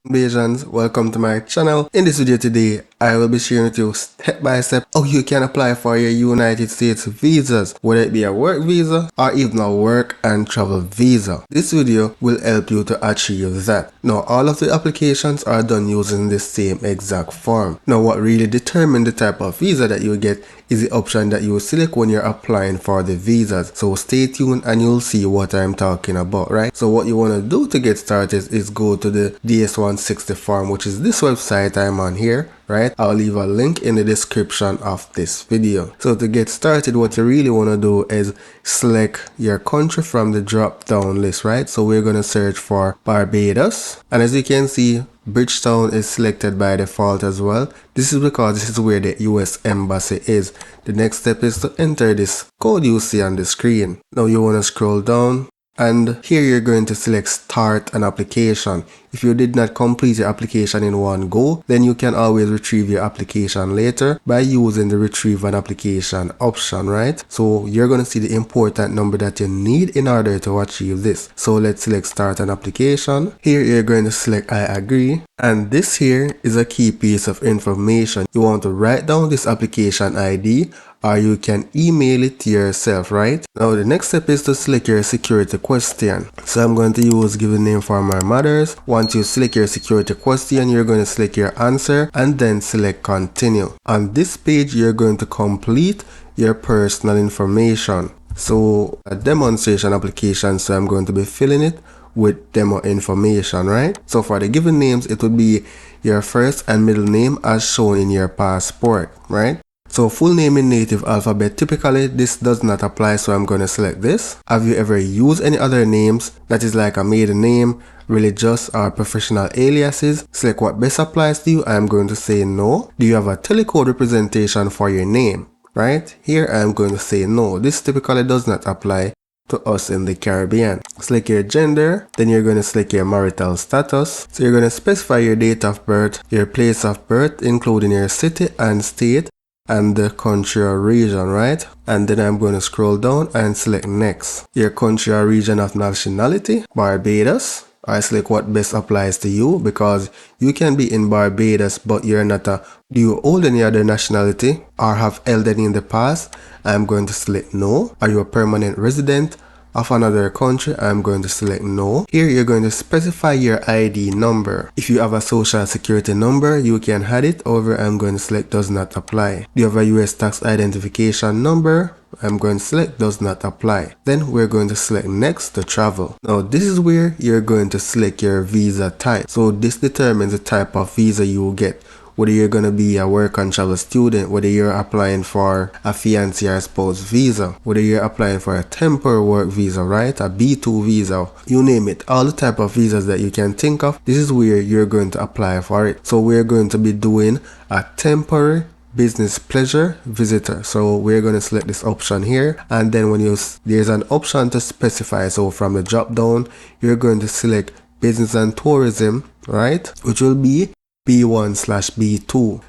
Bajans, welcome to my channel. In this video today, I will be sharing with you step by step how you can apply for your United States visas, whether it be a work visa or even a work and travel visa. This video will help you to achieve that. Now, all of the applications are done using the same exact form. Now, what really determines the type of visa that you get is the option that you select when you're applying for the visas. So stay tuned and you'll see what I'm talking about, right? So what you want to do to get started is go to the DS-160 form, which is this website I'm on here, right? I'll leave a link in the description of this video. So to get started, what you really want to do is select your country from the drop down list, right? So we're going to search for Barbados, and as you can see, Bridgetown is selected by default as well. This is because this is where the US Embassy is. The next step is to enter this code you see on the screen. Now you want to scroll down, and here you're going to select start an application. If you did not complete your application in one go, then you can always retrieve your application later by using the retrieve an application option, right? So you're going to see the important number that you need in order to achieve this. So let's select start an application. Here you're going to select I agree, and this here is a key piece of information. You want to write down this application ID, or you can email it to yourself, right? Now the next step is to select your security question. So I'm going to use given name for my mothers. Once you select your security question, you're going to select your answer and then select continue. On this page, you're going to complete your personal information. So a demonstration application, so I'm going to be filling it with demo information, right? So for the given names, it would be your first and middle name as shown in your passport, right? So full name in native alphabet, typically this does not apply, so I'm going to select this. Have you ever used any other names that is like a maiden name, religious or professional aliases? Select what best applies to you. I'm going to say no. Do you have a telecode representation for your name? Right here I'm going to say no. This typically does not apply to us in the Caribbean. Select your gender, then you're going to select your marital status. So you're going to specify your date of birth, your place of birth, including your city and state, and the country or region, right? And then I'm going to scroll down and select next. Your country or region of nationality, Barbados. I select what best applies to you, because you can be in Barbados but you're not a, do you hold any other nationality or have held any in the past? I'm going to select no. Are you a permanent resident of another country? I'm going to select no. Here you're going to specify your ID number. If you have a social security number, you can add it. Over, I'm going to select does not apply. Do you have a US tax identification number? I'm going to select does not apply. Then we're going to select next to travel. Now this is where you're going to select your visa type. So this determines the type of visa you will get. Whether you're going to be a work and travel student, whether you're applying for a fiancé or spouse visa, whether you're applying for a temporary work visa, right? A B2 visa, you name it. All the type of visas that you can think of, this is where you're going to apply for it. So we're going to be doing a temporary business pleasure visitor. So we're going to select this option here, and then when there's an option to specify. So from the drop down, you're going to select business and tourism, right? Which will be B1/B2.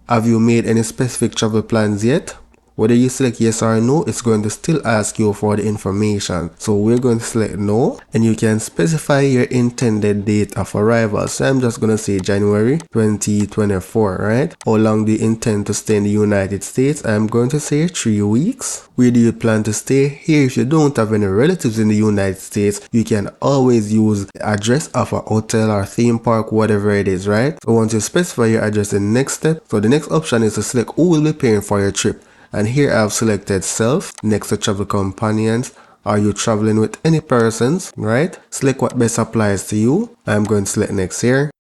Have you made any specific travel plans yet? Whether you select yes or no, it's going to still ask you for the information. So we're going to select no, and you can specify your intended date of arrival. So I'm just going to say January 2024, right? How long do you intend to stay in the United States? I'm going to say 3 weeks. Where do you plan to stay? Here, if you don't have any relatives in the United States, you can always use the address of a hotel or theme park, whatever it is, right? So once you specify your address, the next step, so the next option is to select who will be paying for your trip. And here I've selected self. Next to travel companions. Are you traveling with any persons, right? Select what best applies to you. I'm going to select next here.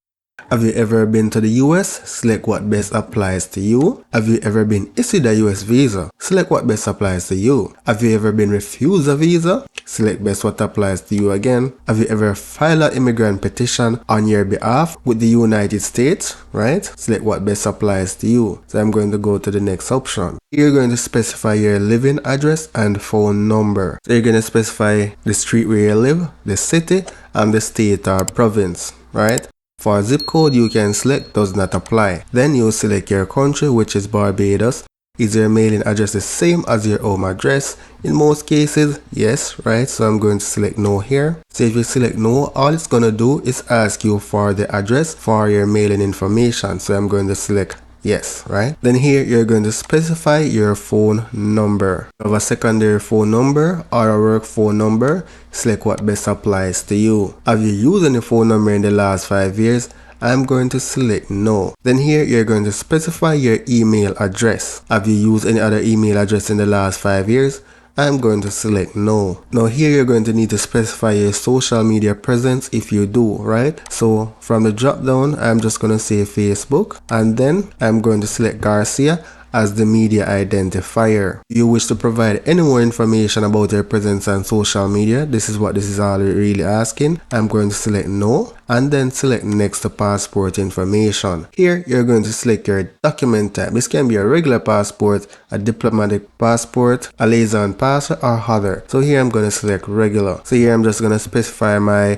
Have you ever been to the US? Select what best applies to you. Have you ever been issued a US visa? Select what best applies to you. Have you ever been refused a visa? Select best what applies to you again. Have you ever filed an immigrant petition on your behalf with the United States? Right? Select what best applies to you. So I'm going to go to the next option. You're going to specify your living address and phone number. So you're going to specify the street where you live, the city, and the state or province, right? For zip code, you can select does not apply. Then you select your country, which is Barbados. Is your mailing address the same as your home address? In most cases, yes, right? So I'm going to select no here. So if you select no, all it's going to do is ask you for the address for your mailing information. So I'm going to select yes, right? Then here you're going to specify your phone number. If you have a secondary phone number or a work phone number, select what best applies to you. Have you used any phone number in the last 5 years? I'm going to select no. Then here you're going to specify your email address. Have you used any other email address in the last 5 years? I'm going to select no. Now here you're going to need to specify your social media presence if you do, right? So from the drop down, I'm just going to say Facebook, and then I'm going to select Garcia as the media identifier. If you wish to provide any more information about your presence on social media, this is what this is all really asking. I'm going to select no, and then select next to passport information. Here you're going to select your document type. This can be a regular passport, a diplomatic passport, a liaison passport, or other. So here I'm going to select regular. So here I'm just going to specify my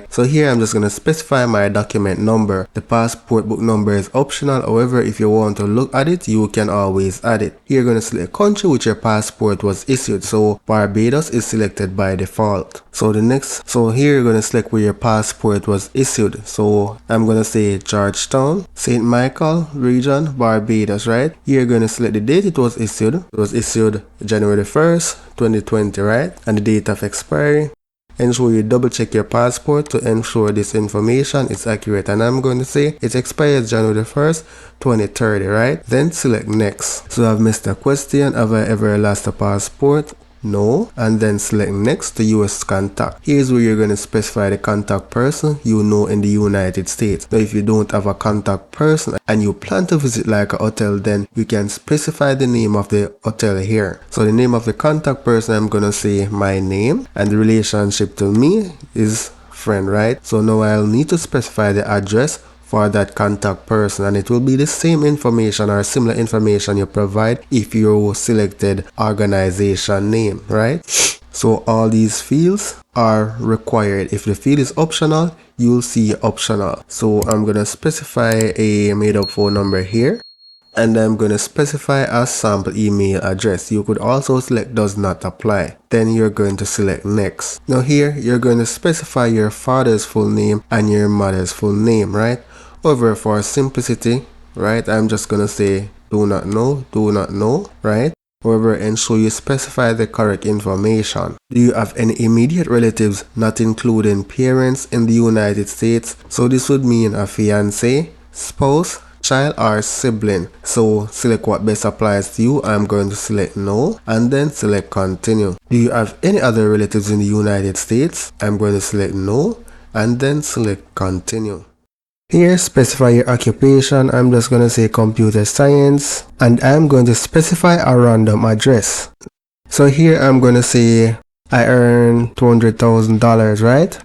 document number. The passport book number is optional. However, if you want to look at it, you can always add it. Here you're going to select country which your passport was issued. So Barbados is selected by default. So here you're going to select where your passport was issued. So I'm going to say Georgetown, St. Michael region, Barbados, right? Here you're going to select the date it was issued. It was issued January 1st, 2020, right? And the date of expiry. Ensure you double check your passport to ensure this information is accurate, and I'm going to say it expires January 1st, 2030, right? Then select next. So I've missed a question. Have I ever lost a passport? No. And then select next to US contact. Here's where you're going to specify the contact person you know in the United States. Now if you don't have a contact person and you plan to visit like a hotel, then you can specify the name of the hotel here. So the name of the contact person, I'm going to say my name, and the relationship to me is friend, right? So now I'll need to specify the address for that contact person, and it will be the same information or similar information you provide if you selected organization name, right? So all these fields are required. If the field is optional, you'll see optional. So I'm going to specify a made up phone number here, and I'm going to specify a sample email address. You could also select does not apply. Then you're going to select next. Now here you're going to specify your father's full name and your mother's full name, right? However, for simplicity, right, I'm just going to say do not know, right? However, ensure you specify the correct information. Do you have any immediate relatives, not including parents, in the United States? So this would mean a fiance, spouse, child, or sibling. So select what best applies to you. I'm going to select no, and then select continue. Do you have any other relatives in the United States? I'm going to select no, and then select continue. Here, specify your occupation. I'm just going to say computer science, and I'm going to specify a random address. So here I'm going to say I earn $200,000, right?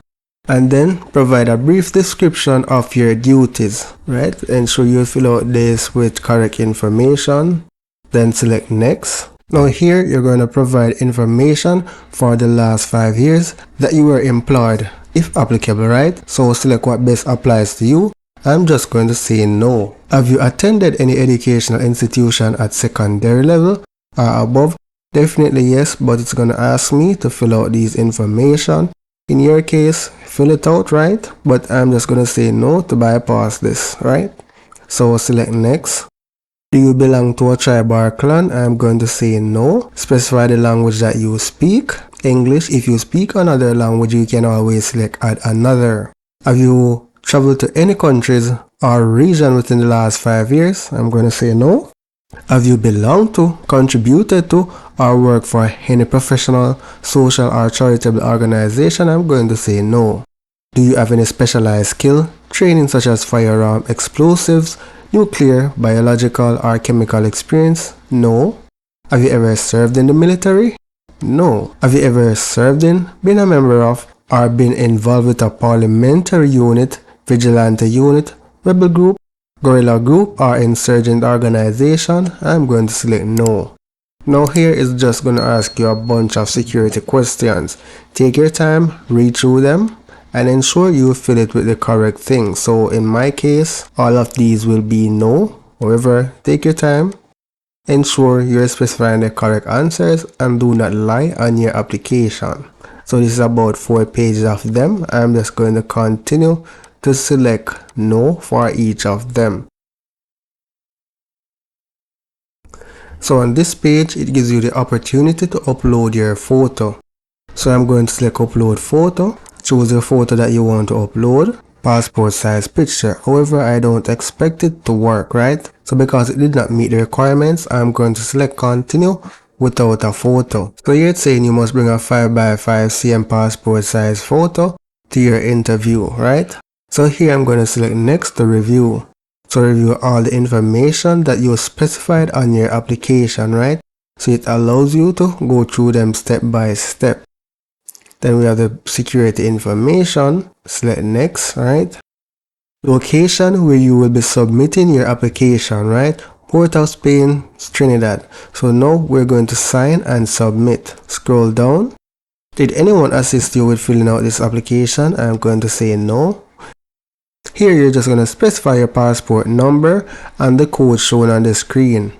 And then provide a brief description of your duties, right? Ensure you fill out this with correct information. Then select next. Now here you're going to provide information for the last 5 years that you were employed, if applicable, right? So select what best applies to you. I'm just going to say no. Have you attended any educational institution at secondary level or above? Definitely yes, but it's going to ask me to fill out these information. In your case, fill it out, right? But I'm just going to say no to bypass this, right? So select next. Do you belong to a tribe or clan? I'm going to say no. Specify the language that you speak. English. If you speak another language, you can always select add another. Have you traveled to any countries or region within the last 5 years? I'm going to say no. Have you belonged to, contributed to, or worked for any professional, social, or charitable organization? I'm going to say no. Do you have any specialized skill, training such as firearm, explosives, nuclear, biological, or chemical experience? No. Have you ever served in the military? No. Have you ever served in, been a member of, or been involved with a parliamentary unit, vigilante unit, rebel group, guerrilla group, or insurgent organization? I'm going to select no. Now here is just going to ask you a bunch of security questions. Take your time, read through them, and ensure you fill it with the correct thing. So in my case, all of these will be no. However, take your time Ensure you're specifying the correct answers and do not lie on your application. So this is about 4 pages of them. I'm just going to continue to select no for each of them. So on this page, it gives you the opportunity to upload your photo. So I'm going to select upload photo, choose the photo that you want to upload, passport size picture. However, I don't expect it to work, right? So because it did not meet the requirements, I'm going to select continue without a photo. So here it's saying you must bring a 5x5 cm passport size photo to your interview, right? So here I'm going to select next to review. So review all the information that you specified on your application, right? So it allows you to go through them step by step. Then we have the security information, select next, right? Location where you will be submitting your application, right? Port of Spain, Trinidad. So now we're going to sign and submit. Scroll down. Did anyone assist you with filling out this application? I'm going to say no. Here you're just going to specify your passport number and the code shown on the screen.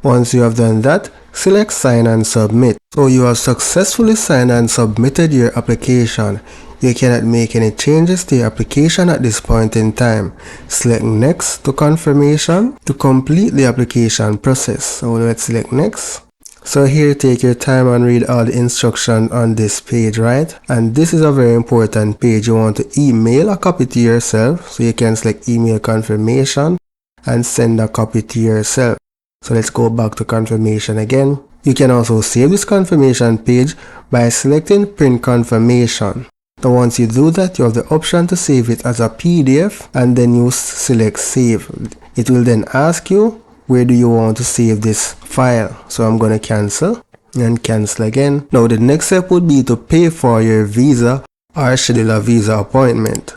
Once you have done that, select sign and submit. So you have successfully signed and submitted your application. You cannot make any changes to your application at this point in time. Select next to confirmation to complete the application process. So let's select next. So here take your time and read all the instructions on this page, right? And this is a very important page. You want to email a copy to yourself. So you can select email confirmation and send a copy to yourself. So let's go back to confirmation again. You can also save this confirmation page by selecting print confirmation. Now once you do that, you have the option to save it as a PDF and then you select save. It will then ask you where do you want to save this file. So I'm going to cancel and cancel again. Now the next step would be to pay for your visa or schedule a visa appointment.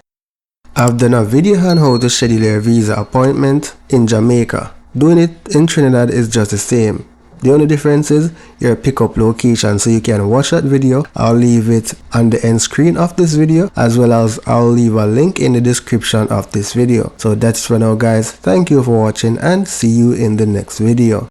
I've done a video on how to schedule your visa appointment in Jamaica. Doing it in Trinidad is just the same. The only difference is your pickup location, so you can watch that video. I'll leave it on the end screen of this video, as well as I'll leave a link in the description of this video. So that's for now guys. Thank you for watching and see you in the next video.